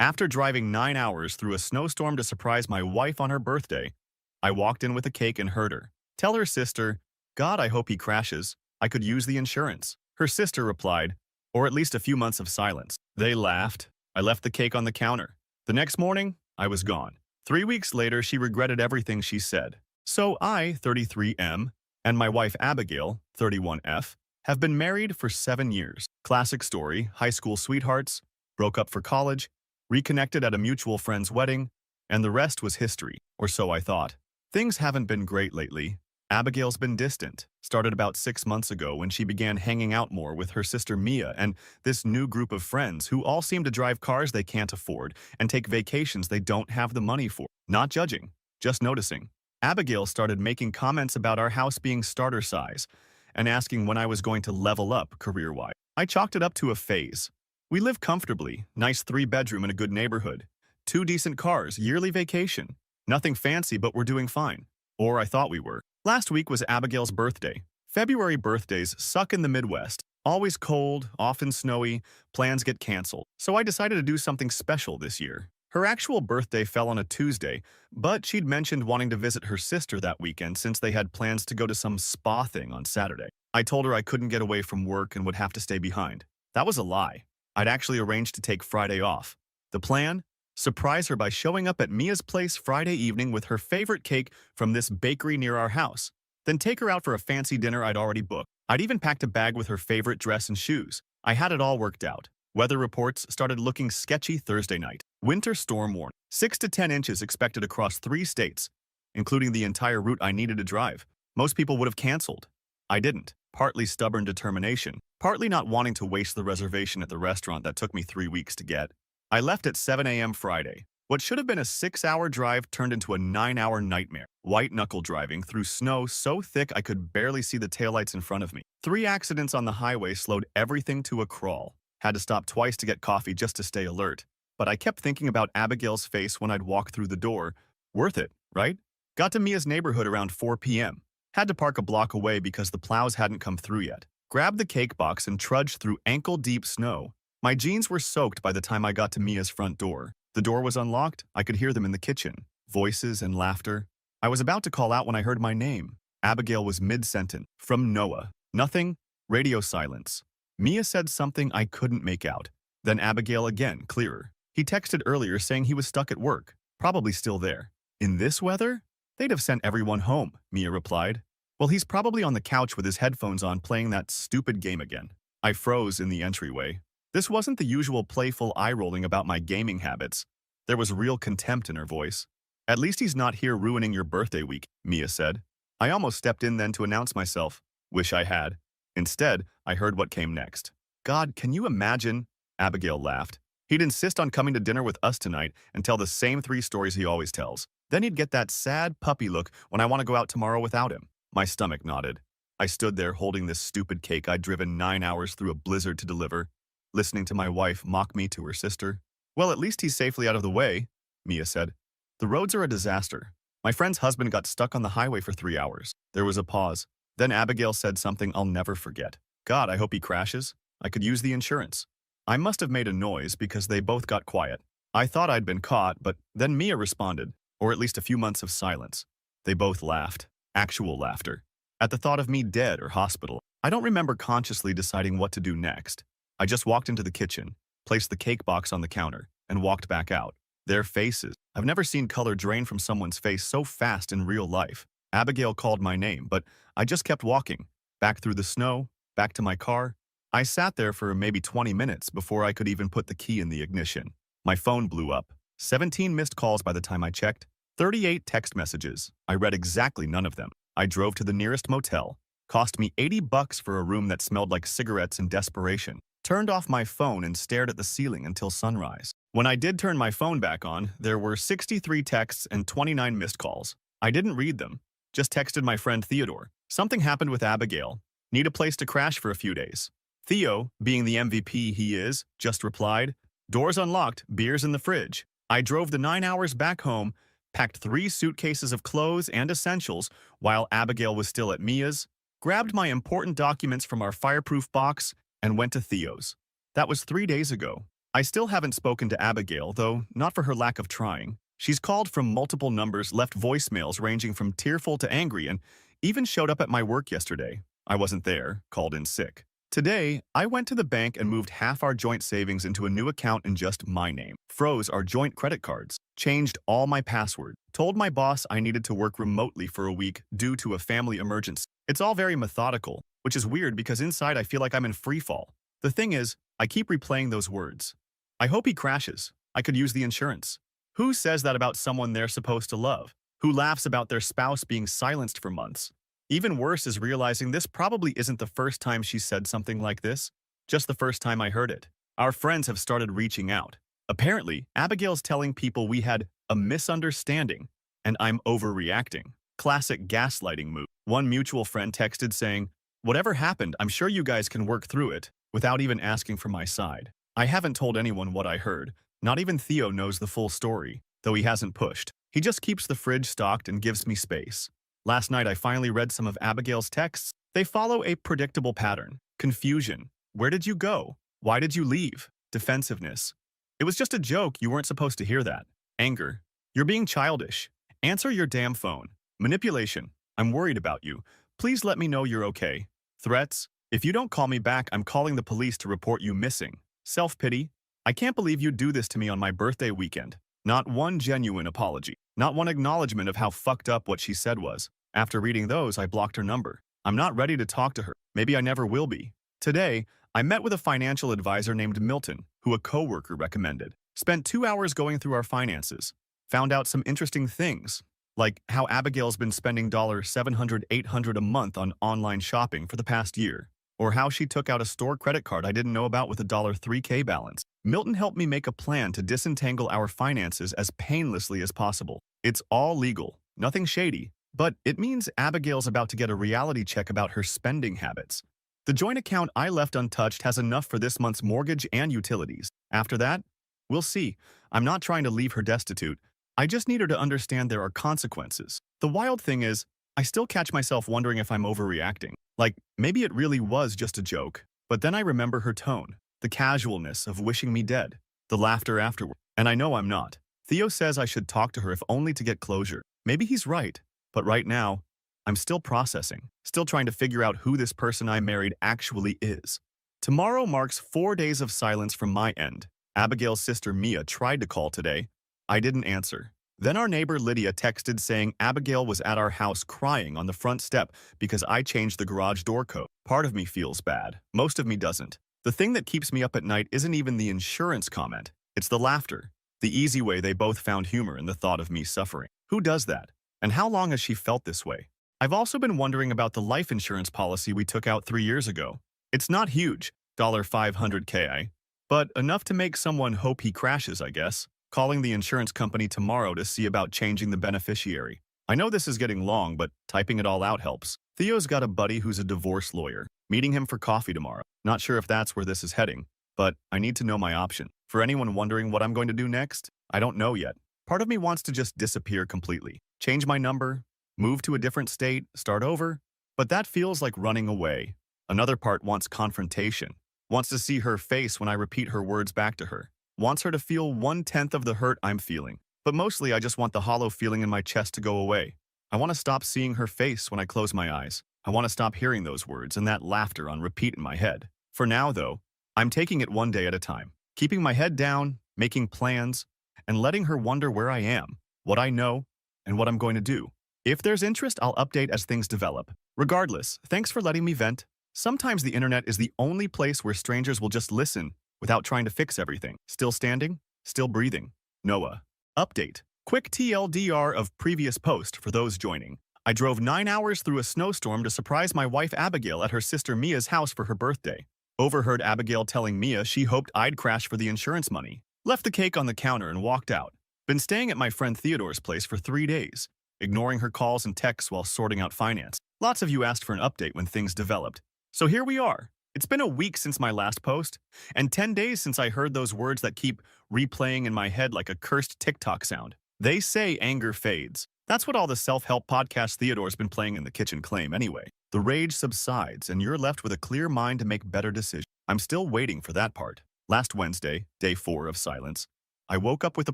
After driving 9 hours through a snowstorm to surprise my wife on her birthday, I walked in with a cake and heard her tell her sister, "God, I hope he crashes. I could use the insurance." Her sister replied, or at least a few months of silence. They laughed. I left the cake on the counter. The next morning, I was gone. 3 weeks later, she regretted everything she said. So I, 33M, and my wife Abigail, 31F, have been married for 7 years. Classic story, high school sweethearts, broke up for college, reconnected at a mutual friend's wedding, and the rest was history, or so I thought. Things haven't been great lately. Abigail's been distant, started about 6 months ago when she began hanging out more with her sister Mia and this new group of friends who all seem to drive cars they can't afford and take vacations they don't have the money for. Not judging, just noticing. Abigail started making comments about our house being starter size and asking when I was going to level up career-wise. I chalked it up to a phase. We live comfortably, nice 3-bedroom in a good neighborhood, 2 decent cars, yearly vacation. Nothing fancy, but we're doing fine. Or I thought we were. Last week was Abigail's birthday. February birthdays suck in the Midwest. Always cold, often snowy, plans get canceled. So I decided to do something special this year. Her actual birthday fell on a Tuesday, but she'd mentioned wanting to visit her sister that weekend since they had plans to go to some spa thing on Saturday. I told her I couldn't get away from work and would have to stay behind. That was a lie. I'd actually arranged to take Friday off. The plan? Surprise her by showing up at Mia's place Friday evening with her favorite cake from this bakery near our house. Then take her out for a fancy dinner I'd already booked. I'd even packed a bag with her favorite dress and shoes. I had it all worked out. Weather reports started looking sketchy Thursday night. Winter storm warning. 6 to 10 inches expected across 3 states, including the entire route I needed to drive. Most people would have canceled. I didn't. Partly stubborn determination, partly not wanting to waste the reservation at the restaurant that took me 3 weeks to get. I left at 7 a.m. Friday. What should have been a 6-hour drive turned into a 9-hour nightmare. White-knuckle driving through snow so thick I could barely see the taillights in front of me. 3 accidents on the highway slowed everything to a crawl. Had to stop twice to get coffee just to stay alert. But I kept thinking about Abigail's face when I'd walk through the door. Worth it, right? Got to Mia's neighborhood around 4 p.m. Had to park a block away because the plows hadn't come through yet. Grabbed the cake box and trudged through ankle-deep snow. My jeans were soaked by the time I got to Mia's front door. The door was unlocked. I could hear them in the kitchen. Voices and laughter. I was about to call out when I heard my name. Abigail was mid-sentence. From Noah. Nothing. Radio silence. Mia said something I couldn't make out. Then Abigail again, clearer. He texted earlier saying he was stuck at work. Probably still there. In this weather? They'd have sent everyone home, Mia replied. Well, he's probably on the couch with his headphones on playing that stupid game again. I froze in the entryway. This wasn't the usual playful eye-rolling about my gaming habits. There was real contempt in her voice. At least he's not here ruining your birthday week, Mia said. I almost stepped in then to announce myself. Wish I had. Instead, I heard what came next. God, can you imagine? Abigail laughed. He'd insist on coming to dinner with us tonight and tell the same 3 stories he always tells. Then he'd get that sad puppy look when I want to go out tomorrow without him. My stomach nodded. I stood there holding this stupid cake I'd driven 9 hours through a blizzard to deliver, listening to my wife mock me to her sister. Well, at least he's safely out of the way, Mia said. The roads are a disaster. My friend's husband got stuck on the highway for 3 hours. There was a pause. Then Abigail said something I'll never forget. God, I hope he crashes. I could use the insurance. I must have made a noise because they both got quiet. I thought I'd been caught, but then Mia responded, or at least a few months of silence. They both laughed. Actual laughter. At the thought of me dead or hospital. I don't remember consciously deciding what to do next. I just walked into the kitchen, placed the cake box on the counter, and walked back out. Their faces. I've never seen color drain from someone's face so fast in real life. Abigail called my name, but I just kept walking. Back through the snow, back to my car. I sat there for maybe 20 minutes before I could even put the key in the ignition. My phone blew up. 17 missed calls by the time I checked. 38 text messages. I read exactly none of them. I drove to the nearest motel. Cost me $80 for a room that smelled like cigarettes in desperation. Turned off my phone and stared at the ceiling until sunrise. When I did turn my phone back on, there were 63 texts and 29 missed calls. I didn't read them. Just texted my friend Theodore. Something happened with Abigail. Need a place to crash for a few days. Theo, being the MVP he is, just replied, doors unlocked, beers in the fridge. I drove the 9 hours back home, packed 3 suitcases of clothes and essentials while Abigail was still at Mia's, grabbed my important documents from our fireproof box, and went to Theo's. That was 3 days ago. I still haven't spoken to Abigail, though not for her lack of trying. She's called from multiple numbers, left voicemails ranging from tearful to angry, and even showed up at my work yesterday. I wasn't there, called in sick. Today, I went to the bank and moved half our joint savings into a new account in just my name, froze our joint credit cards, changed all my passwords, told my boss I needed to work remotely for a week due to a family emergency. It's all very methodical, which is weird because inside I feel like I'm in free fall. The thing is, I keep replaying those words. I hope he crashes. I could use the insurance. Who says that about someone they're supposed to love? Who laughs about their spouse being silenced for months? Even worse is realizing this probably isn't the first time she said something like this, just the first time I heard it. Our friends have started reaching out. Apparently, Abigail's telling people we had a misunderstanding, and I'm overreacting. Classic gaslighting move. One mutual friend texted saying, "Whatever happened, I'm sure you guys can work through it," without even asking for my side. I haven't told anyone what I heard. Not even Theo knows the full story, though he hasn't pushed. He just keeps the fridge stocked and gives me space. Last night, I finally read some of Abigail's texts. They follow a predictable pattern. Confusion. Where did you go? Why did you leave? Defensiveness. It was just a joke. You weren't supposed to hear that. Anger. You're being childish. Answer your damn phone. Manipulation. I'm worried about you. Please let me know you're okay. Threats. If you don't call me back, I'm calling the police to report you missing. Self-pity. I can't believe you'd do this to me on my birthday weekend. Not one genuine apology. Not one acknowledgement of how fucked up what she said was. After reading those, I blocked her number. I'm not ready to talk to her. Maybe I never will be. Today, I met with a financial advisor named Milton, who a coworker recommended. Spent 2 hours going through our finances. Found out some interesting things, like how Abigail's been spending $700, $800 a month on online shopping for the past year, or how she took out a store credit card I didn't know about with a $3K balance. Milton helped me make a plan to disentangle our finances as painlessly as possible. It's all legal, nothing shady, but it means Abigail's about to get a reality check about her spending habits. The joint account I left untouched has enough for this month's mortgage and utilities. After that, we'll see. I'm not trying to leave her destitute. I just need her to understand there are consequences. The wild thing is, I still catch myself wondering if I'm overreacting. Like, maybe it really was just a joke. But then I remember her tone, the casualness of wishing me dead, the laughter afterward, and I know I'm not. Theo says I should talk to her if only to get closure. Maybe he's right, but right now, I'm still processing, still trying to figure out who this person I married actually is. Tomorrow marks 4 days of silence from my end. Abigail's sister Mia tried to call today. I didn't answer. Then our neighbor Lydia texted saying Abigail was at our house crying on the front step because I changed the garage door code. Part of me feels bad. Most of me doesn't. The thing that keeps me up at night isn't even the insurance comment. It's the laughter. The easy way they both found humor in the thought of me suffering. Who does that? And how long has she felt this way? I've also been wondering about the life insurance policy we took out 3 years ago. It's not huge, $500K, but enough to make someone hope he crashes, I guess. Calling the insurance company tomorrow to see about changing the beneficiary. I know this is getting long, but typing it all out helps. Theo's got a buddy who's a divorce lawyer. Meeting him for coffee tomorrow. Not sure if that's where this is heading, but I need to know my option. For anyone wondering what I'm going to do next, I don't know yet. Part of me wants to just disappear completely. Change my number, move to a different state, start over. But that feels like running away. Another part wants confrontation. Wants to see her face when I repeat her words back to her. Wants her to feel 1/10 of the hurt I'm feeling. But mostly I just want the hollow feeling in my chest to go away. I want to stop seeing her face when I close my eyes. I want to stop hearing those words and that laughter on repeat in my head. For now, though, I'm taking it one day at a time. Keeping my head down, making plans, and letting her wonder where I am, what I know, and what I'm going to do. If there's interest, I'll update as things develop. Regardless, thanks for letting me vent. Sometimes the internet is the only place where strangers will just listen without trying to fix everything. Still standing? Still breathing. Noah. Update. Quick TLDR of previous post for those joining. I drove 9 hours through a snowstorm to surprise my wife Abigail at her sister Mia's house for her birthday. Overheard Abigail telling Mia she hoped I'd crash for the insurance money. Left the cake on the counter and walked out. Been staying at my friend Theodore's place for 3 days, ignoring her calls and texts while sorting out finance. Lots of you asked for an update when things developed. So here we are. It's been a week since my last post, and 10 days since I heard those words that keep replaying in my head like a cursed TikTok sound. They say anger fades. That's what all the self-help podcast Theodore's been playing in the kitchen claim anyway. The rage subsides, and you're left with a clear mind to make better decisions. I'm still waiting for that part. Last Wednesday, day 4 of silence, I woke up with a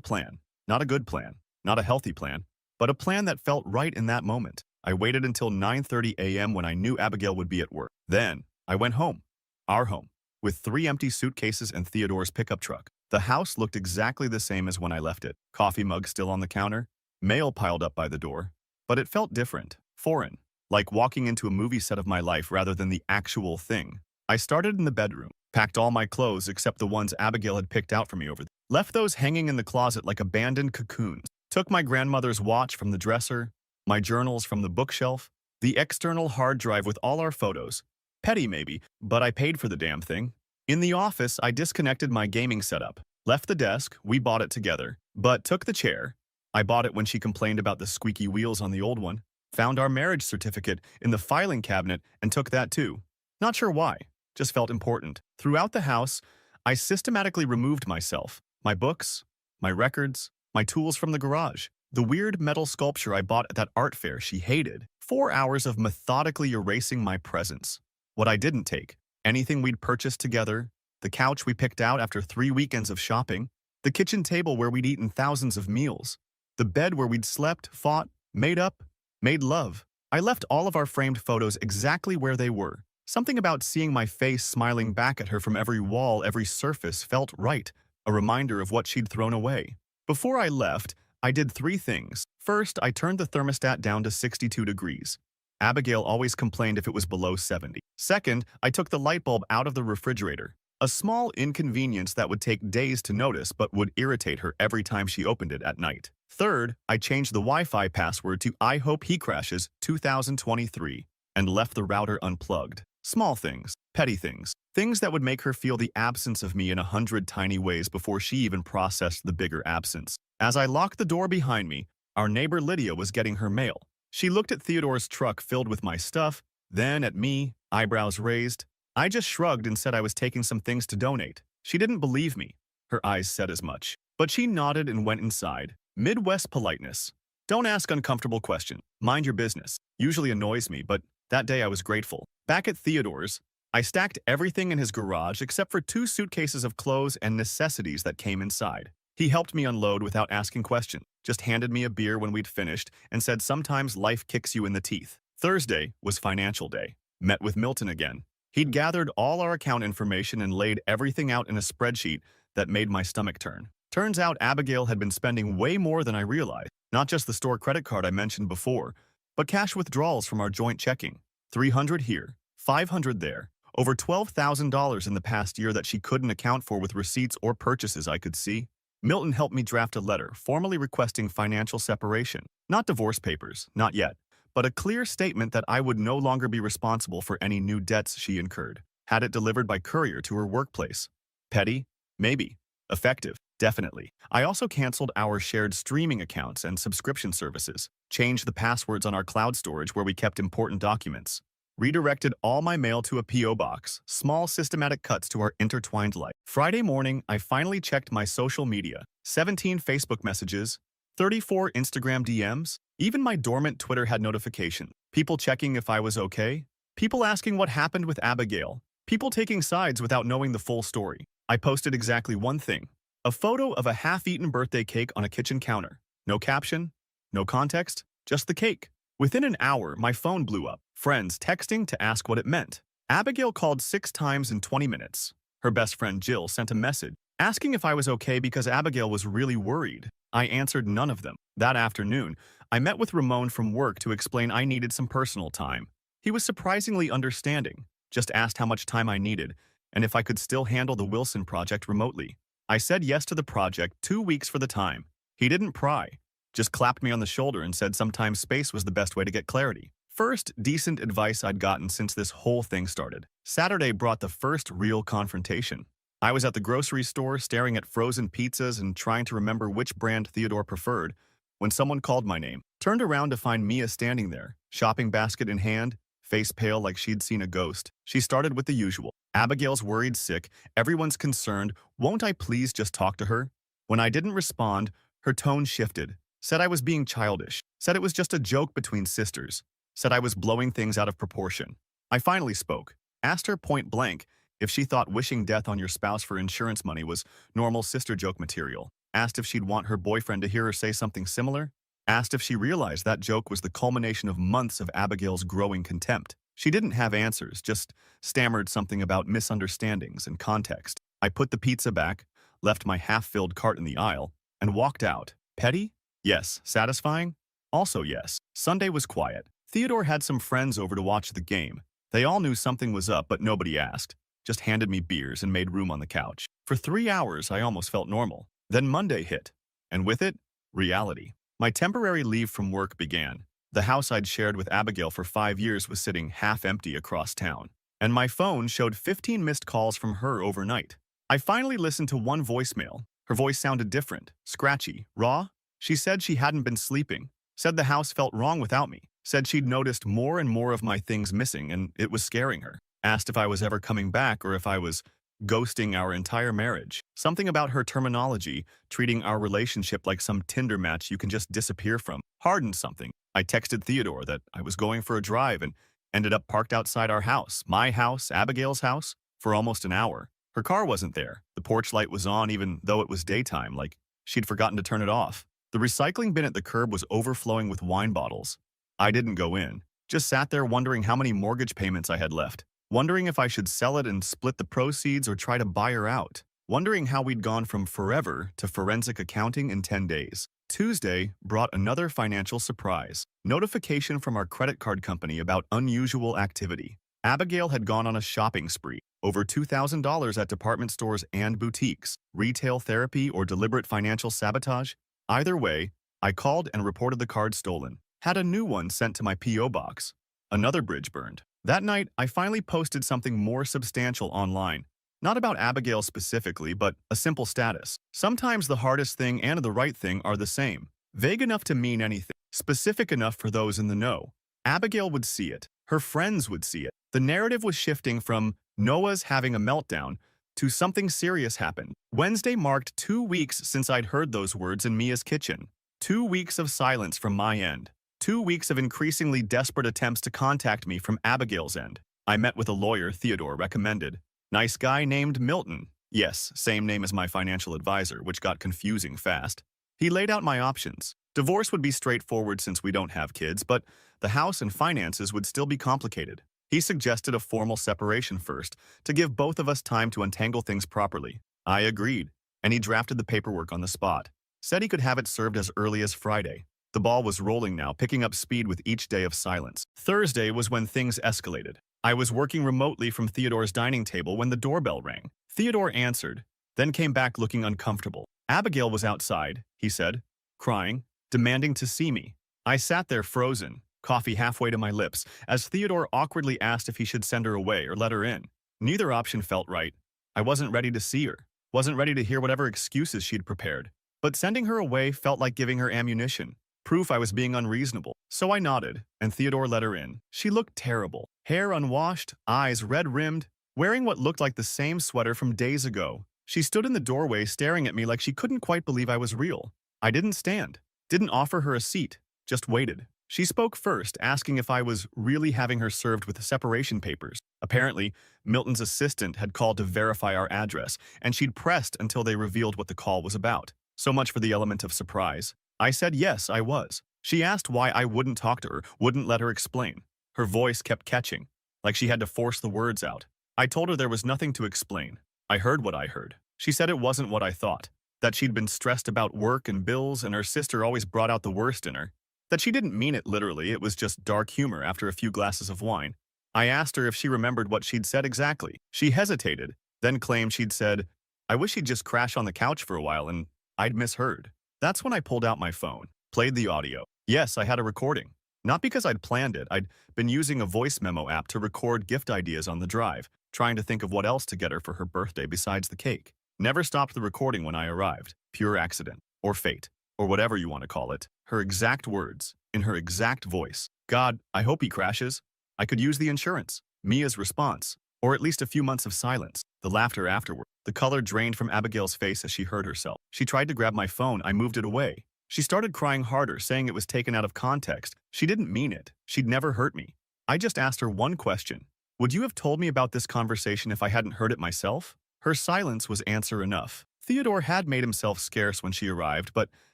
plan. Not a good plan, not a healthy plan, but a plan that felt right in that moment. I waited until 9:30 a.m. when I knew Abigail would be at work. Then, I went home. Our home. With 3 empty suitcases and Theodore's pickup truck. The house looked exactly the same as when I left it. Coffee mug still on the counter, mail piled up by the door. But it felt different, foreign, like walking into a movie set of my life rather than the actual thing. I started in the bedroom, packed all my clothes except the ones Abigail had picked out for me over there. Left those hanging in the closet like abandoned cocoons. Took my grandmother's watch from the dresser, my journals from the bookshelf, the external hard drive with all our photos. Petty maybe, but I paid for the damn thing. In the office, I disconnected my gaming setup. Left the desk, we bought it together, but took the chair. I bought it when she complained about the squeaky wheels on the old one. Found our marriage certificate in the filing cabinet and took that too. Not sure why, just felt important. Throughout the house, I systematically removed myself. My books, my records, my tools from the garage. The weird metal sculpture I bought at that art fair she hated. 4 hours of methodically erasing my presence. What I didn't take. Anything we'd purchased together. The couch we picked out after 3 weekends of shopping. The kitchen table where we'd eaten thousands of meals. The bed where we'd slept, fought, made up, made love. I left all of our framed photos exactly where they were. Something about seeing my face smiling back at her from every wall, every surface felt right. A reminder of what she'd thrown away. Before I left, I did 3 things. First, I turned the thermostat down to 62 degrees. Abigail always complained if it was below 70. Second, I took the light bulb out of the refrigerator. A small inconvenience that would take days to notice but would irritate her every time she opened it at night. Third, I changed the Wi-Fi password to I hope he crashes 2023 and left the router unplugged. Small things, petty things, things that would make her feel the absence of me in 100 tiny ways before she even processed the bigger absence. As I locked the door behind me, our neighbor Lydia was getting her mail. She looked at Theodore's truck filled with my stuff, then at me, eyebrows raised. I just shrugged and said I was taking some things to donate. She didn't believe me. Her eyes said as much. But she nodded and went inside. Midwest politeness. Don't ask uncomfortable questions. Mind your business. Usually annoys me, but that day I was grateful. Back at Theodore's, I stacked everything in his garage except for 2 suitcases of clothes and necessities that came inside. He helped me unload without asking questions, just handed me a beer when we'd finished and said sometimes life kicks you in the teeth. Thursday was financial day. Met with Milton again. He'd gathered all our account information and laid everything out in a spreadsheet that made my stomach turn. Turns out Abigail had been spending way more than I realized. Not just the store credit card I mentioned before, but cash withdrawals from our joint checking. $300 here, $500 there. Over $12,000 in the past year that she couldn't account for with receipts or purchases I could see. Milton helped me draft a letter formally requesting financial separation. Not divorce papers, not yet, but a clear statement that I would no longer be responsible for any new debts she incurred. Had it delivered by courier to her workplace. Petty? Maybe. Effective? Definitely. I also canceled our shared streaming accounts and subscription services. Changed the passwords on our cloud storage where we kept important documents. Redirected all my mail to a P.O. box. Small systematic cuts to our intertwined life. Friday morning, I finally checked my social media. 17 Facebook messages, 34 Instagram DMs. Even my dormant Twitter had notifications. People checking if I was okay. People asking what happened with Abigail. People taking sides without knowing the full story. I posted exactly one thing. A photo of a half-eaten birthday cake on a kitchen counter. No caption, no context, just the cake. Within an hour, my phone blew up. Friends texting to ask what it meant. Abigail called 6 times in 20 minutes. Her best friend Jill sent a message asking if I was okay because Abigail was really worried. I answered none of them. That afternoon, I met with Ramon from work to explain I needed some personal time. He was surprisingly understanding, just asked how much time I needed and if I could still handle the Wilson project remotely. I said yes to the project, 2 weeks for the time. He didn't pry, just clapped me on the shoulder and said sometimes space was the best way to get clarity. First, decent advice I'd gotten since this whole thing started. Saturday brought the first real confrontation. I was at the grocery store staring at frozen pizzas and trying to remember which brand Theodore preferred when someone called my name. Turned around to find Mia standing there, shopping basket in hand, face pale like she'd seen a ghost. She started with the usual. Abigail's worried sick, everyone's concerned, won't I please just talk to her? When I didn't respond, her tone shifted. Said I was being childish. Said it was just a joke between sisters. Said I was blowing things out of proportion. I finally spoke. Asked her point blank if she thought wishing death on your spouse for insurance money was normal sister joke material, asked if she'd want her boyfriend to hear her say something similar, asked if she realized that joke was the culmination of months of Abigail's growing contempt. She didn't have answers, just stammered something about misunderstandings and context. I put the pizza back, left my half-filled cart in the aisle, and walked out. Petty? Yes. Satisfying? Also yes. Sunday was quiet. Theodore had some friends over to watch the game. They all knew something was up, but nobody asked. Just handed me beers and made room on the couch. For 3 hours, I almost felt normal. Then Monday hit. And with it, reality. My temporary leave from work began. The house I'd shared with Abigail for 5 years was sitting half empty across town. And my phone showed 15 missed calls from her overnight. I finally listened to one voicemail. Her voice sounded different, scratchy, raw. She said she hadn't been sleeping, said the house felt wrong without me, said she'd noticed more and more of my things missing and it was scaring her. Asked if I was ever coming back or if I was ghosting our entire marriage. Something about her terminology, treating our relationship like some Tinder match you can just disappear from, hardened something. I texted Theodore that I was going for a drive and ended up parked outside our house, my house, Abigail's house, for almost an hour. Her car wasn't there. The porch light was on even though it was daytime, like she'd forgotten to turn it off. The recycling bin at the curb was overflowing with wine bottles. I didn't go in, just sat there wondering how many mortgage payments I had left, wondering if I should sell it and split the proceeds or try to buy her out, wondering how we'd gone from forever to forensic accounting in 10 days. Tuesday brought another financial surprise. Notification from our credit card company about unusual activity. Abigail had gone on a shopping spree, over $2,000 at department stores and boutiques. Retail therapy or deliberate financial sabotage? Either way, I called and reported the card stolen. Had a new one sent to my P.O. box. Another bridge burned. That night, I finally posted something more substantial online. Not about Abigail specifically, but a simple status. Sometimes the hardest thing and the right thing are the same. Vague enough to mean anything. Specific enough for those in the know. Abigail would see it. Her friends would see it. The narrative was shifting from Noah's having a meltdown to something serious happened. Wednesday marked 2 weeks since I'd heard those words in Mia's kitchen. 2 weeks of silence from my end. 2 weeks of increasingly desperate attempts to contact me from Abigail's end. I met with a lawyer Theodore recommended. Nice guy named Milton. Yes, same name as my financial advisor, which got confusing fast. He laid out my options. Divorce would be straightforward since we don't have kids, but the house and finances would still be complicated. He suggested a formal separation first, to give both of us time to untangle things properly. I agreed, and he drafted the paperwork on the spot. Said he could have it served as early as Friday. The ball was rolling now, picking up speed with each day of silence. Thursday was when things escalated. I was working remotely from Theodore's dining table when the doorbell rang. Theodore answered, then came back looking uncomfortable. Abigail was outside, he said, crying, demanding to see me. I sat there frozen, coffee halfway to my lips, as Theodore awkwardly asked if he should send her away or let her in. Neither option felt right. I wasn't ready to see her, wasn't ready to hear whatever excuses she'd prepared. But sending her away felt like giving her ammunition, proof I was being unreasonable. So I nodded, and Theodore let her in. She looked terrible. Hair unwashed, eyes red-rimmed, wearing what looked like the same sweater from days ago. She stood in the doorway staring at me like she couldn't quite believe I was real. I didn't stand, didn't offer her a seat, just waited. She spoke first, asking if I was really having her served with separation papers. Apparently, Milton's assistant had called to verify our address, and she'd pressed until they revealed what the call was about. So much for the element of surprise. I said yes, I was. She asked why I wouldn't talk to her, wouldn't let her explain. Her voice kept catching, like she had to force the words out. I told her there was nothing to explain. I heard what I heard. She said it wasn't what I thought, that she'd been stressed about work and bills and her sister always brought out the worst in her, that she didn't mean it literally, it was just dark humor after a few glasses of wine. I asked her if she remembered what she'd said exactly. She hesitated, then claimed she'd said, I wish he'd just crash on the couch for a while and I'd misheard. That's when I pulled out my phone, played the audio. Yes, I had a recording. Not because I'd planned it, I'd been using a voice memo app to record gift ideas on the drive, trying to think of what else to get her for her birthday besides the cake. Never stopped the recording when I arrived. Pure accident, or fate, or whatever you want to call it. Her exact words, in her exact voice. God, I hope he crashes. I could use the insurance. Mia's response, or at least a few months of silence. The laughter afterward. The color drained from Abigail's face as she heard herself. She tried to grab my phone, I moved it away. She started crying harder, saying it was taken out of context. She didn't mean it. She'd never hurt me. I just asked her one question. Would you have told me about this conversation if I hadn't heard it myself? Her silence was answer enough. Theodore had made himself scarce when she arrived, but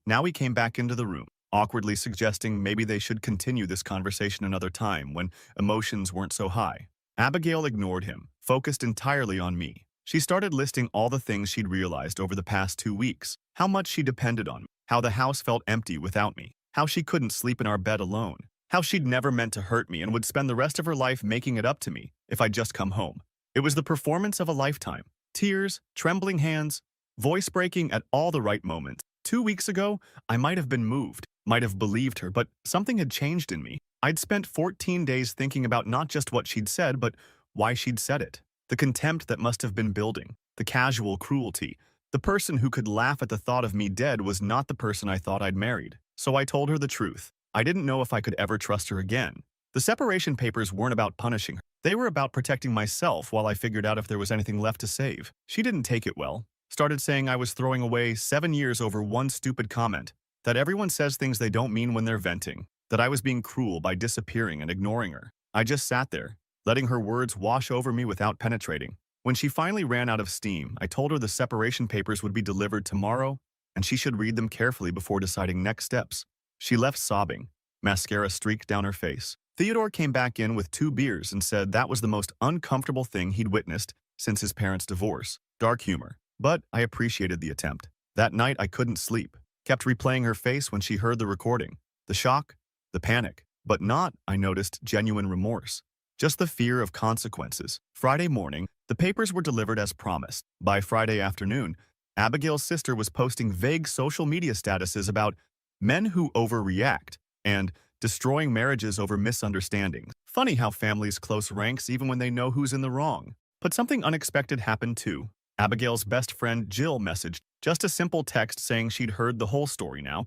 now he came back into the room, awkwardly suggesting maybe they should continue this conversation another time when emotions weren't so high. Abigail ignored him, focused entirely on me. She started listing all the things she'd realized over the past 2 weeks, how much she depended on me, how the house felt empty without me, how she couldn't sleep in our bed alone, how she'd never meant to hurt me and would spend the rest of her life making it up to me if I'd just come home. It was the performance of a lifetime. Tears, trembling hands, voice breaking at all the right moments. 2 weeks ago, I might have been moved, might have believed her, but something had changed in me. I'd spent 14 days thinking about not just what she'd said, but why she'd said it. The contempt that must have been building, the casual cruelty. The person who could laugh at the thought of me dead was not the person I thought I'd married. So I told her the truth. I didn't know if I could ever trust her again. The separation papers weren't about punishing her. They were about protecting myself while I figured out if there was anything left to save. She didn't take it well. Started saying I was throwing away 7 years over one stupid comment. That everyone says things they don't mean when they're venting. That I was being cruel by disappearing and ignoring her. I just sat there, letting her words wash over me without penetrating. When she finally ran out of steam, I told her the separation papers would be delivered tomorrow and she should read them carefully before deciding next steps. She left sobbing. Mascara streaked down her face. Theodore came back in with 2 beers and said that was the most uncomfortable thing he'd witnessed since his parents' divorce. Dark humor. But I appreciated the attempt. That night I couldn't sleep. Kept replaying her face when she heard the recording. The shock, the panic. But not, I noticed, genuine remorse. Just the fear of consequences. Friday morning, the papers were delivered as promised. By Friday afternoon, Abigail's sister was posting vague social media statuses about men who overreact and destroying marriages over misunderstandings. Funny how families close ranks even when they know who's in the wrong. But something unexpected happened too. Abigail's best friend Jill messaged just a simple text saying she'd heard the whole story now,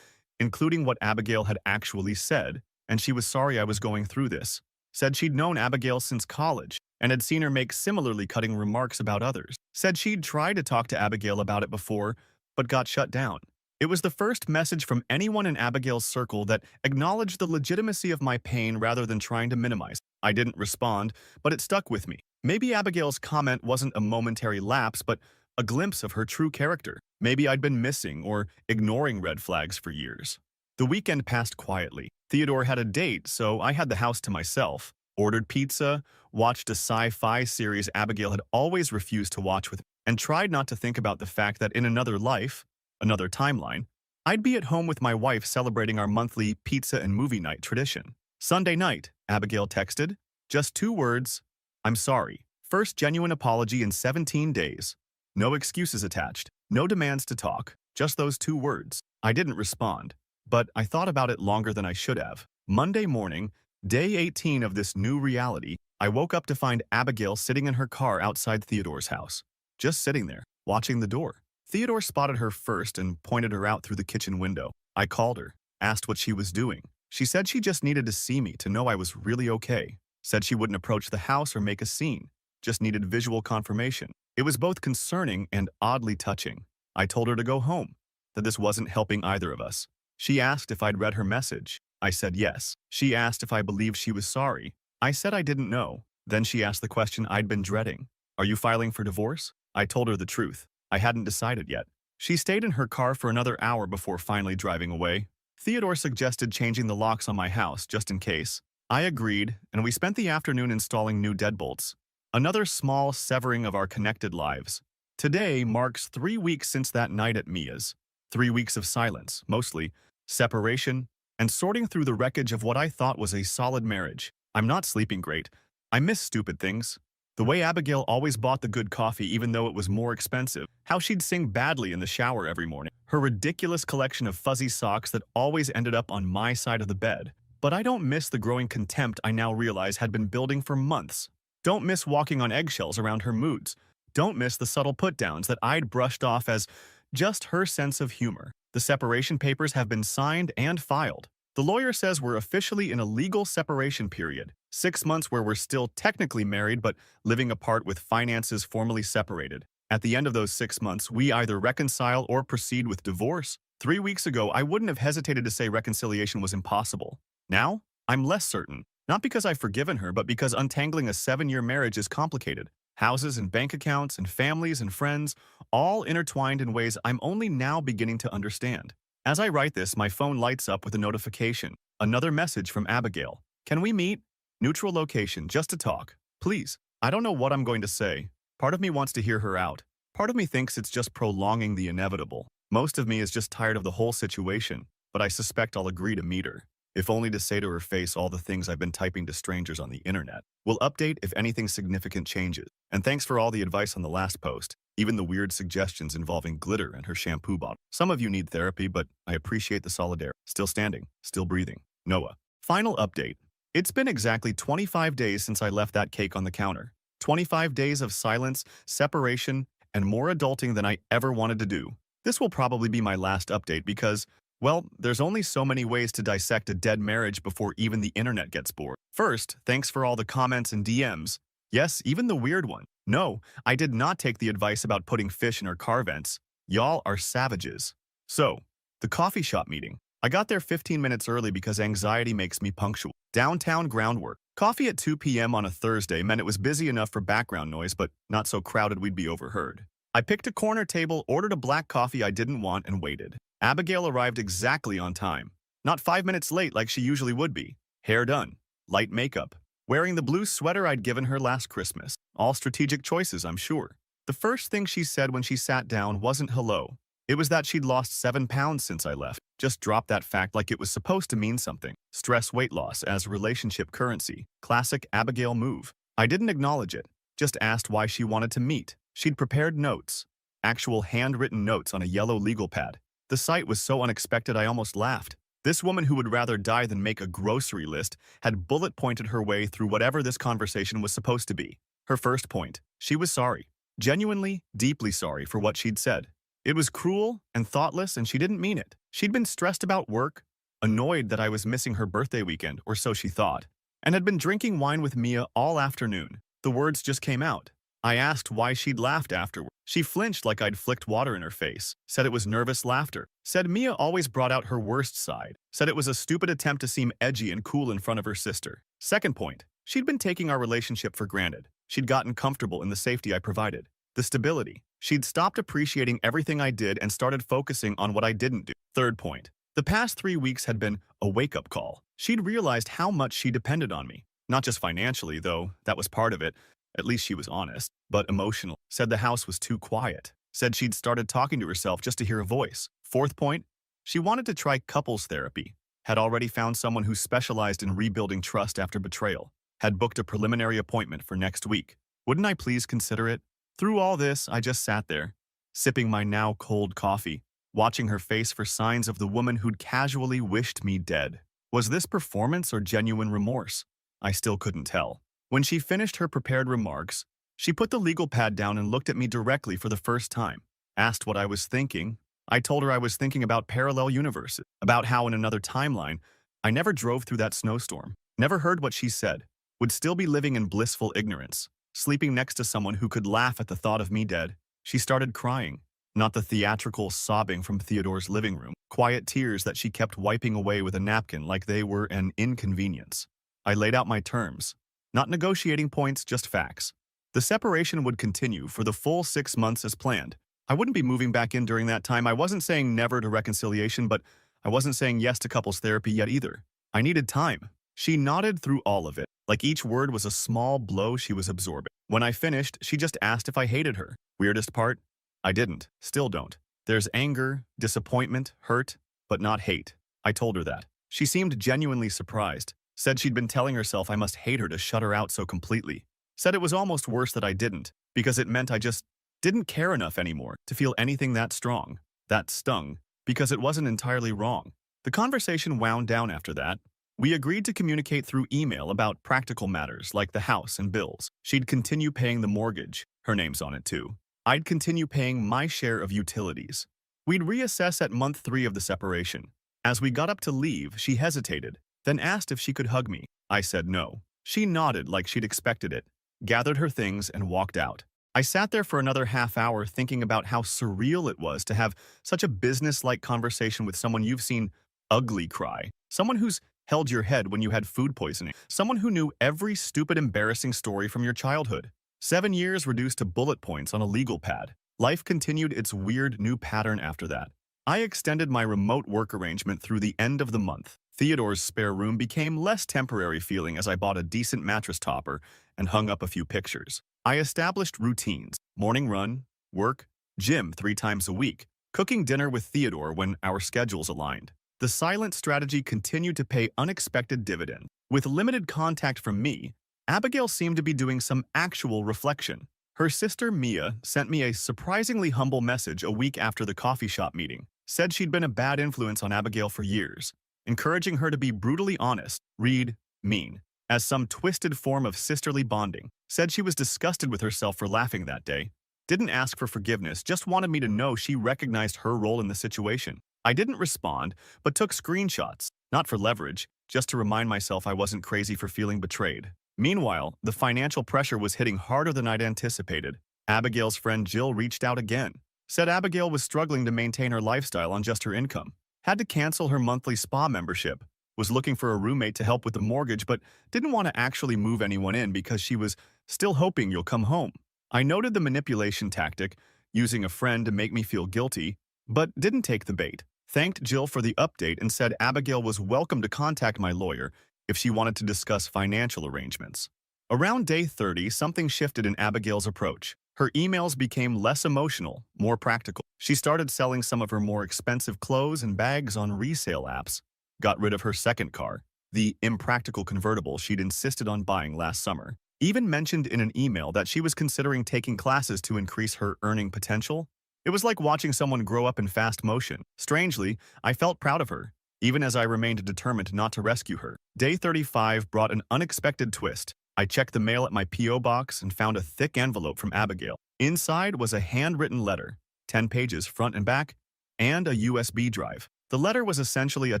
including what Abigail had actually said, and she was sorry I was going through this. Said she'd known Abigail since college and had seen her make similarly cutting remarks about others. Said she'd tried to talk to Abigail about it before, but got shut down. It was the first message from anyone in Abigail's circle that acknowledged the legitimacy of my pain rather than trying to minimize. I didn't respond, but it stuck with me. Maybe Abigail's comment wasn't a momentary lapse, but a glimpse of her true character. Maybe I'd been missing or ignoring red flags for years. The weekend passed quietly. Theodore had a date, so I had the house to myself. Ordered pizza, watched a sci-fi series Abigail had always refused to watch with me, and tried not to think about the fact that in another life, another timeline, I'd be at home with my wife celebrating our monthly pizza and movie night tradition. Sunday night, Abigail texted. Just 2 words. I'm sorry. First genuine apology in 17 days. No excuses attached. No demands to talk. Just those 2 words. I didn't respond, but I thought about it longer than I should have. Monday morning, day 18 of this new reality, I woke up to find Abigail sitting in her car outside Theodore's house. Just sitting there, watching the door. Theodore spotted her first and pointed her out through the kitchen window. I called her, asked what she was doing. She said she just needed to see me to know I was really okay. Said she wouldn't approach the house or make a scene. Just needed visual confirmation. It was both concerning and oddly touching. I told her to go home, that this wasn't helping either of us. She asked if I'd read her message. I said yes. She asked if I believed she was sorry. I said I didn't know. Then she asked the question I'd been dreading. Are you filing for divorce? I told her the truth. I hadn't decided yet. She stayed in her car for another hour before finally driving away. Theodore suggested changing the locks on my house, just in case. I agreed, and we spent the afternoon installing new deadbolts. Another small severing of our connected lives. Today marks 3 weeks since that night at Mia's. 3 weeks of silence, mostly, separation, and sorting through the wreckage of what I thought was a solid marriage. I'm not sleeping great. I miss stupid things. The way Abigail always bought the good coffee even though it was more expensive. How she'd sing badly in the shower every morning. Her ridiculous collection of fuzzy socks that always ended up on my side of the bed. But I don't miss the growing contempt I now realize had been building for months. Don't miss walking on eggshells around her moods. Don't miss the subtle put-downs that I'd brushed off as just her sense of humor. The separation papers have been signed and filed. The lawyer says we're officially in a legal separation period. 6 months where we're still technically married but living apart with finances formally separated. At the end of those 6 months, we either reconcile or proceed with divorce. 3 weeks ago, I wouldn't have hesitated to say reconciliation was impossible. Now, I'm less certain. Not because I've forgiven her, but because untangling a 7-year marriage is complicated. Houses and bank accounts and families and friends, all intertwined in ways I'm only now beginning to understand. As I write this, my phone lights up with a notification. Another message from Abigail. Can we meet? Neutral location, just to talk. Please. I don't know what I'm going to say. Part of me wants to hear her out. Part of me thinks it's just prolonging the inevitable. Most of me is just tired of the whole situation, but I suspect I'll agree to meet her, if only to say to her face all the things I've been typing to strangers on the internet. We'll update if anything significant changes. And thanks for all the advice on the last post, even the weird suggestions involving glitter and her shampoo bottle. Some of you need therapy, but I appreciate the solidarity. Still standing, still breathing. Noah. Final update. It's been exactly 25 days since I left that cake on the counter. 25 days of silence, separation, and more adulting than I ever wanted to do. This will probably be my last update because, well, there's only so many ways to dissect a dead marriage before even the internet gets bored. First, thanks for all the comments and DMs. Yes, even the weird one. No, I did not take the advice about putting fish in our car vents. Y'all are savages. So, the coffee shop meeting. I got there 15 minutes early because anxiety makes me punctual. Downtown groundwork. Coffee at 2 p.m. on a Thursday meant it was busy enough for background noise, but not so crowded we'd be overheard. I picked a corner table, ordered a black coffee I didn't want, and waited. Abigail arrived exactly on time. Not 5 minutes late like she usually would be. Hair done. Light makeup. Wearing the blue sweater I'd given her last Christmas. All strategic choices, I'm sure. The first thing she said when she sat down wasn't hello. It was that she'd lost 7 pounds since I left. Just dropped that fact like it was supposed to mean something. Stress weight loss as relationship currency. Classic Abigail move. I didn't acknowledge it. Just asked why she wanted to meet. She'd prepared notes. Actual handwritten notes on a yellow legal pad. The sight was so unexpected I almost laughed. This woman who would rather die than make a grocery list had bullet pointed her way through whatever this conversation was supposed to be. Her first point. She was sorry. Genuinely, deeply sorry for what she'd said. It was cruel and thoughtless, and she didn't mean it. She'd been stressed about work, annoyed that I was missing her birthday weekend, or so she thought, and had been drinking wine with Mia all afternoon. The words just came out. I asked why she'd laughed afterward. She flinched like I'd flicked water in her face, said it was nervous laughter, said Mia always brought out her worst side, said it was a stupid attempt to seem edgy and cool in front of her sister. Second point, she'd been taking our relationship for granted. She'd gotten comfortable in the safety I provided. The stability. She'd stopped appreciating everything I did and started focusing on what I didn't do. Third point. The past 3 weeks had been a wake-up call. She'd realized how much she depended on me. Not just financially, though, that was part of it. At least she was honest. But emotional. Said the house was too quiet. Said she'd started talking to herself just to hear a voice. Fourth point. She wanted to try couples therapy. Had already found someone who specialized in rebuilding trust after betrayal. Had booked a preliminary appointment for next week. Wouldn't I please consider it? Through all this, I just sat there, sipping my now cold coffee, watching her face for signs of the woman who'd casually wished me dead. Was this performance or genuine remorse? I still couldn't tell. When she finished her prepared remarks, she put the legal pad down and looked at me directly for the first time. Asked what I was thinking. I told her I was thinking about parallel universes, about how in another timeline, I never drove through that snowstorm, never heard what she said, would still be living in blissful ignorance. Sleeping next to someone who could laugh at the thought of me dead. She started crying, not the theatrical sobbing from Theodore's living room, quiet tears that she kept wiping away with a napkin like they were an inconvenience. I laid out my terms, not negotiating points, just facts. The separation would continue for the full 6 months as planned. I wouldn't be moving back in during that time. I wasn't saying never to reconciliation, but I wasn't saying yes to couples therapy yet either. I needed time. She nodded through all of it, like each word was a small blow she was absorbing. When I finished, she just asked if I hated her. Weirdest part? I didn't. Still don't. There's anger, disappointment, hurt, but not hate. I told her that. She seemed genuinely surprised. Said she'd been telling herself I must hate her to shut her out so completely. Said it was almost worse that I didn't, because it meant I just didn't care enough anymore to feel anything that strong. That stung, because it wasn't entirely wrong. The conversation wound down after that. We agreed to communicate through email about practical matters like the house and bills. She'd continue paying the mortgage. Her name's on it too. I'd continue paying my share of utilities. We'd reassess at month 3 of the separation. As we got up to leave, she hesitated, then asked if she could hug me. I said no. She nodded like she'd expected it, gathered her things, and walked out. I sat there for another half hour thinking about how surreal it was to have such a business-like conversation with someone you've seen ugly cry, someone who's held your head when you had food poisoning. Someone who knew every stupid, embarrassing story from your childhood. 7 years reduced to bullet points on a legal pad. Life continued its weird new pattern after that. I extended my remote work arrangement through the end of the month. Theodore's spare room became less temporary feeling as I bought a decent mattress topper and hung up a few pictures. I established routines: morning run, work, gym 3 times a week, cooking dinner with Theodore when our schedules aligned. The silent strategy continued to pay unexpected dividends. With limited contact from me, Abigail seemed to be doing some actual reflection. Her sister Mia sent me a surprisingly humble message a week after the coffee shop meeting. Said she'd been a bad influence on Abigail for years, encouraging her to be brutally honest, read, mean, as some twisted form of sisterly bonding. Said she was disgusted with herself for laughing that day. Didn't ask for forgiveness, just wanted me to know she recognized her role in the situation. I didn't respond, but took screenshots, not for leverage, just to remind myself I wasn't crazy for feeling betrayed. Meanwhile, the financial pressure was hitting harder than I'd anticipated. Abigail's friend Jill reached out again. Said Abigail was struggling to maintain her lifestyle on just her income. Had to cancel her monthly spa membership. Was looking for a roommate to help with the mortgage, but didn't want to actually move anyone in because she was still hoping you'll come home. I noted the manipulation tactic, using a friend to make me feel guilty, but didn't take the bait. Thanked Jill for the update and said Abigail was welcome to contact my lawyer if she wanted to discuss financial arrangements. Around day 30, something shifted in Abigail's approach. Her emails became less emotional, more practical. She started selling some of her more expensive clothes and bags on resale apps, got rid of her second car, the impractical convertible she'd insisted on buying last summer. Even mentioned in an email that she was considering taking classes to increase her earning potential. It was like watching someone grow up in fast motion. Strangely, I felt proud of her, even as I remained determined not to rescue her. Day 35 brought an unexpected twist. I checked the mail at my P.O. box and found a thick envelope from Abigail. Inside was a handwritten letter, 10 pages front and back, and a USB drive. The letter was essentially a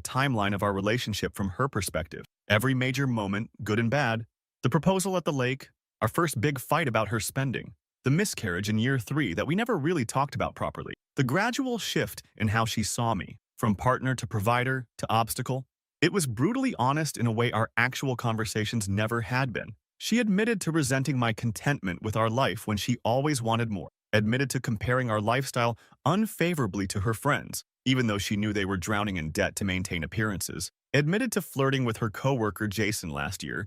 timeline of our relationship from her perspective. Every major moment, good and bad. The proposal at the lake, our first big fight about her spending, the miscarriage in year 3 that we never really talked about properly, the gradual shift in how she saw me, from partner to provider to obstacle. It was brutally honest in a way our actual conversations never had been. She admitted to resenting my contentment with our life when she always wanted more, admitted to comparing our lifestyle unfavorably to her friends, even though she knew they were drowning in debt to maintain appearances, admitted to flirting with her coworker Jason last year,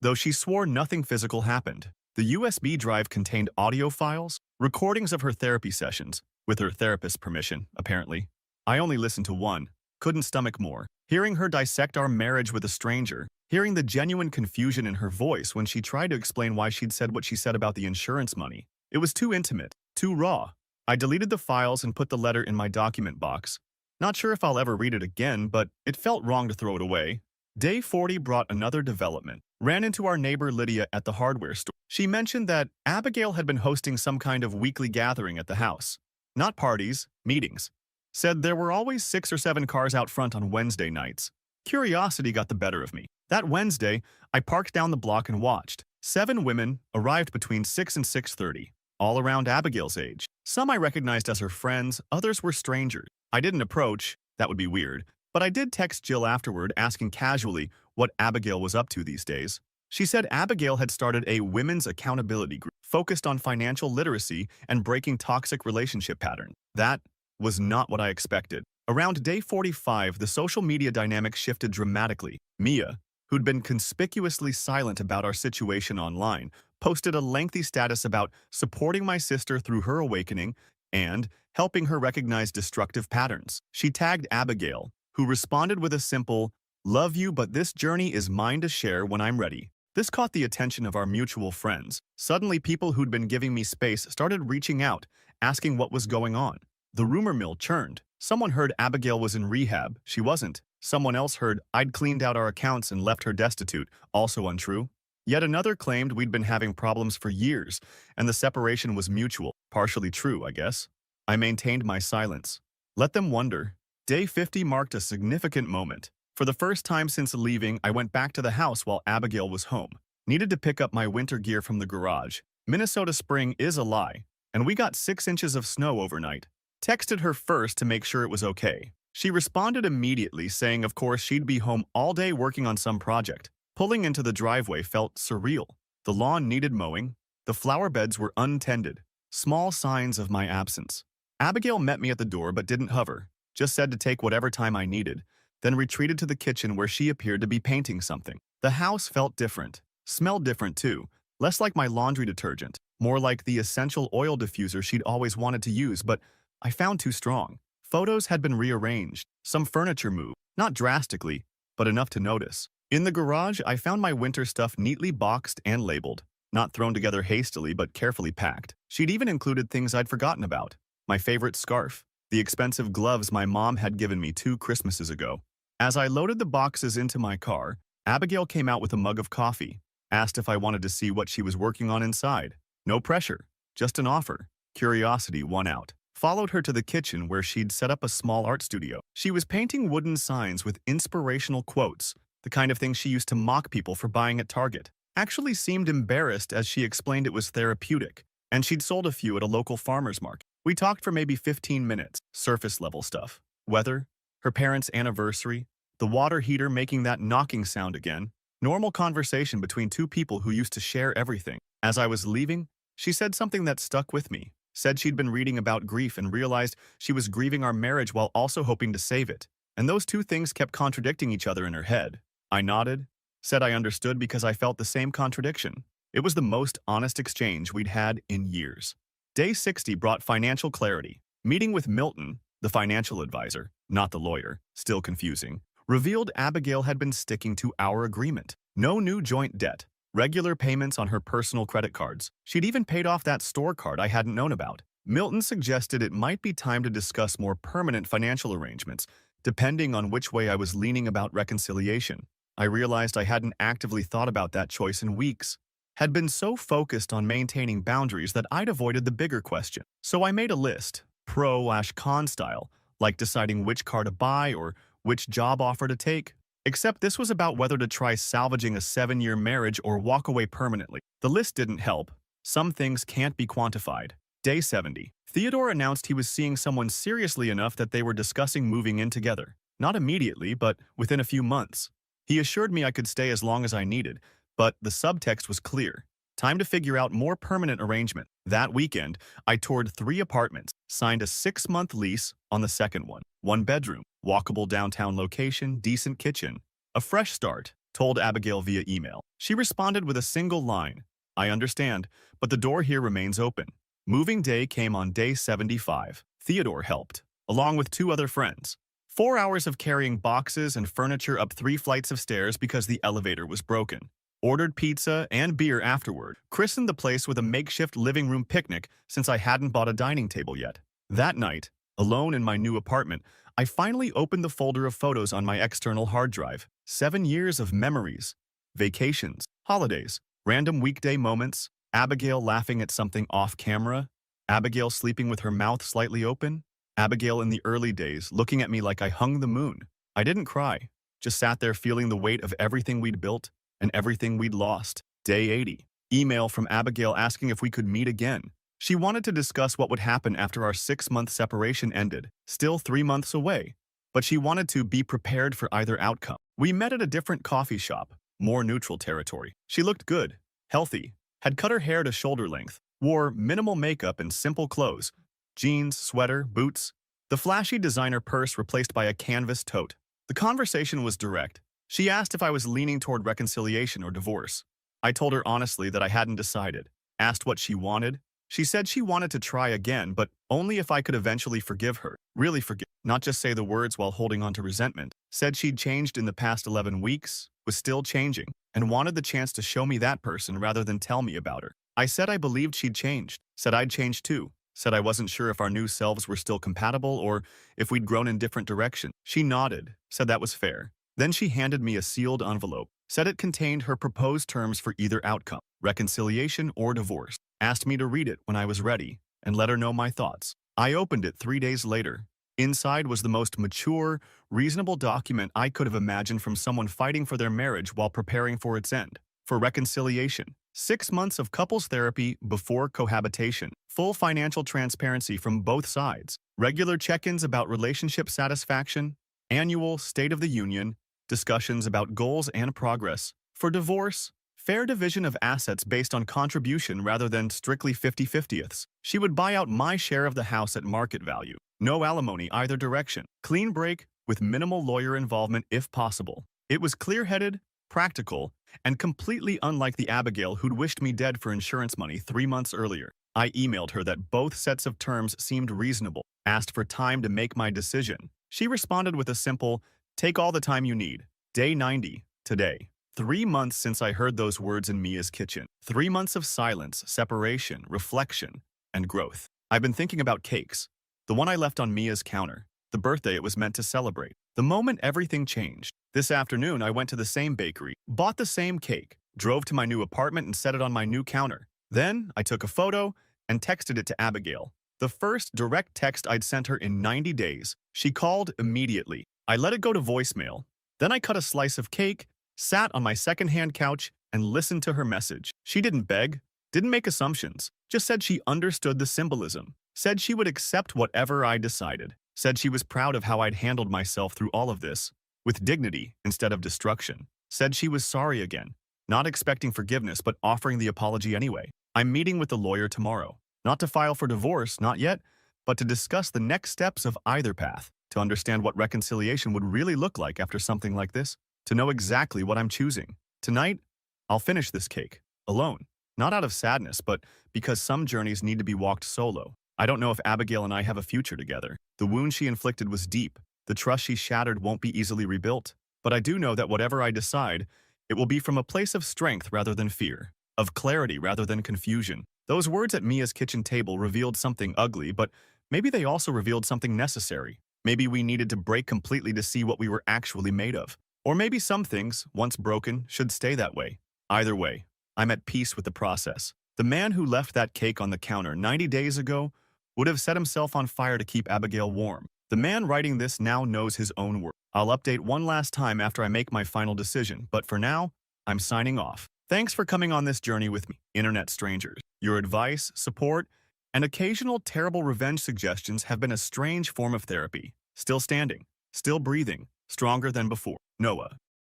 though she swore nothing physical happened. The USB drive contained audio files, recordings of her therapy sessions, with her therapist's permission, apparently. I only listened to one, couldn't stomach more. Hearing her dissect our marriage with a stranger, hearing the genuine confusion in her voice when she tried to explain why she'd said what she said about the insurance money. It was too intimate, too raw. I deleted the files and put the letter in my document box. Not sure if I'll ever read it again, but it felt wrong to throw it away. Day 40 brought another development. Ran into our neighbor Lydia at the hardware store. She mentioned that Abigail had been hosting some kind of weekly gathering at the house. Not parties, meetings. Said there were always 6 or 7 cars out front on Wednesday nights. Curiosity got the better of me. That Wednesday, I parked down the block and watched. 7 women arrived between 6 and 6:30, all around Abigail's age. Some I recognized as her friends, others were strangers. I didn't approach, that would be weird, but I did text Jill afterward asking casually what Abigail was up to these days. She said Abigail had started a women's accountability group focused on financial literacy and breaking toxic relationship patterns. That was not what I expected. Around day 45, the social media dynamic shifted dramatically. Mia, who'd been conspicuously silent about our situation online, posted a lengthy status about supporting my sister through her awakening and helping her recognize destructive patterns. She tagged Abigail, who responded with a simple, "Love you, but this journey is mine to share when I'm ready." This caught the attention of our mutual friends. Suddenly, people who'd been giving me space started reaching out, asking what was going on. The rumor mill churned. Someone heard Abigail was in rehab. She wasn't. Someone else heard I'd cleaned out our accounts and left her destitute. Also untrue. Yet another claimed we'd been having problems for years, and the separation was mutual. Partially true, I guess. I maintained my silence. Let them wonder. Day 50 marked a significant moment. For the first time since leaving, I went back to the house while Abigail was home. Needed to pick up my winter gear from the garage. Minnesota spring is a lie, and we got 6 inches of snow overnight. Texted her first to make sure it was okay. She responded immediately, saying of course she'd be home all day working on some project. Pulling into the driveway felt surreal. The lawn needed mowing. The flower beds were untended. Small signs of my absence. Abigail met me at the door but didn't hover, just said to take whatever time I needed, then retreated to the kitchen where she appeared to be painting something. The house felt different, smelled different too, less like my laundry detergent, more like the essential oil diffuser she'd always wanted to use, but I found too strong. Photos had been rearranged, some furniture moved, not drastically, but enough to notice. In the garage, I found my winter stuff neatly boxed and labeled, not thrown together hastily but carefully packed. She'd even included things I'd forgotten about. My favorite scarf, the expensive gloves my mom had given me 2 Christmases ago. As I loaded the boxes into my car, Abigail came out with a mug of coffee, asked if I wanted to see what she was working on inside. No pressure, just an offer. Curiosity won out. Followed her to the kitchen where she'd set up a small art studio. She was painting wooden signs with inspirational quotes, the kind of thing she used to mock people for buying at Target. Actually seemed embarrassed as she explained it was therapeutic, and she'd sold a few at a local farmer's market. We talked for maybe 15 minutes, surface-level stuff. Weather, her parents' anniversary, the water heater making that knocking sound again. Normal conversation between two people who used to share everything. As I was leaving, she said something that stuck with me. Said she'd been reading about grief and realized she was grieving our marriage while also hoping to save it. And those two things kept contradicting each other in her head. I nodded, said I understood because I felt the same contradiction. It was the most honest exchange we'd had in years. Day 60 brought financial clarity. Meeting with Milton, the financial advisor, not the lawyer, still confusing, revealed Abigail had been sticking to our agreement. No new joint debt, regular payments on her personal credit cards. She'd even paid off that store card I hadn't known about. Milton suggested it might be time to discuss more permanent financial arrangements, depending on which way I was leaning about reconciliation. I realized I hadn't actively thought about that choice in weeks. Had been so focused on maintaining boundaries that I'd avoided the bigger question. So I made a list, pro/con style, like deciding which car to buy or which job offer to take. Except this was about whether to try salvaging a 7-year marriage or walk away permanently. The list didn't help. Some things can't be quantified. Day 70. Theodore announced he was seeing someone seriously enough that they were discussing moving in together. Not immediately, but within a few months. He assured me I could stay as long as I needed, but the subtext was clear. Time to figure out more permanent arrangement. That weekend, I toured 3 apartments, signed a 6-month lease on the second one. 1 bedroom, walkable downtown location, decent kitchen. A fresh start, told Abigail via email. She responded with a single line. I understand, but the door here remains open. Moving day came on day 75. Theodore helped, along with 2 other friends. 4 hours of carrying boxes and furniture up 3 flights of stairs because the elevator was broken. Ordered pizza and beer afterward. Christened the place with a makeshift living room picnic since I hadn't bought a dining table yet. That night, alone in my new apartment, I finally opened the folder of photos on my external hard drive. 7 years of memories. Vacations, holidays, random weekday moments, Abigail laughing at something off camera, Abigail sleeping with her mouth slightly open, Abigail in the early days looking at me like I hung the moon. I didn't cry, just sat there feeling the weight of everything we'd built and everything we'd lost. Day 80. Email from Abigail asking if we could meet again. She wanted to discuss what would happen after our 6-month separation ended, still 3 months away, but she wanted to be prepared for either outcome. We met at a different coffee shop, more neutral territory. She looked good, healthy, had cut her hair to shoulder length, wore minimal makeup and simple clothes, jeans, sweater, boots, the flashy designer purse replaced by a canvas tote. The conversation was direct. She asked if I was leaning toward reconciliation or divorce. I told her honestly that I hadn't decided. Asked what she wanted. She said she wanted to try again, but only if I could eventually forgive her. Really forgive, not just say the words while holding on to resentment. Said she'd changed in the past 11 weeks, was still changing, and wanted the chance to show me that person rather than tell me about her. I said I believed she'd changed. Said I'd changed too. Said I wasn't sure if our new selves were still compatible or if we'd grown in different directions. She nodded, said that was fair. Then she handed me a sealed envelope, said it contained her proposed terms for either outcome, reconciliation or divorce. Asked me to read it when I was ready and let her know my thoughts. I opened it 3 days later. Inside was the most mature, reasonable document I could have imagined from someone fighting for their marriage while preparing for its end. For reconciliation, 6 months of couples therapy before cohabitation, full financial transparency from both sides, regular check-ins about relationship satisfaction, annual State of the Union, discussions about goals and progress. For divorce, fair division of assets based on contribution rather than strictly 50-50ths. She would buy out my share of the house at market value. No alimony either direction. Clean break with minimal lawyer involvement if possible. It was clear-headed, practical, and completely unlike the Abigail who'd wished me dead for insurance money 3 months earlier. I emailed her that both sets of terms seemed reasonable, asked for time to make my decision. She responded with a simple, "Take all the time you need. Day 90, today." 3 months since I heard those words in Mia's kitchen. 3 months of silence, separation, reflection, and growth. I've been thinking about cakes. The one I left on Mia's counter. The birthday it was meant to celebrate. The moment everything changed. This afternoon, I went to the same bakery, bought the same cake, drove to my new apartment and set it on my new counter. Then, I took a photo and texted it to Abigail. The first direct text I'd sent her in 90 days. She called immediately. I let it go to voicemail. Then I cut a slice of cake, sat on my secondhand couch, and listened to her message. She didn't beg, didn't make assumptions, just said she understood the symbolism, said she would accept whatever I decided, said she was proud of how I'd handled myself through all of this, with dignity instead of destruction, said she was sorry again, not expecting forgiveness but offering the apology anyway. I'm meeting with the lawyer tomorrow, not to file for divorce, not yet, but to discuss the next steps of either path, to understand what reconciliation would really look like after something like this, to know exactly what I'm choosing. Tonight, I'll finish this cake, alone. Not out of sadness, but because some journeys need to be walked solo. I don't know if Abigail and I have a future together. The wound she inflicted was deep. The trust she shattered won't be easily rebuilt. But I do know that whatever I decide, it will be from a place of strength rather than fear, of clarity rather than confusion. Those words at Mia's kitchen table revealed something ugly, but maybe they also revealed something necessary. Maybe we needed to break completely to see what we were actually made of. Or maybe some things, once broken, should stay that way. Either way, I'm at peace with the process. The man who left that cake on the counter 90 days ago would have set himself on fire to keep Abigail warm. The man writing this now knows his own worth. I'll update one last time after I make my final decision, but for now, I'm signing off. Thanks for coming on this journey with me, internet strangers. Your advice, support, and occasional terrible revenge suggestions have been a strange form of therapy. Still standing, still breathing, stronger than before. Noah.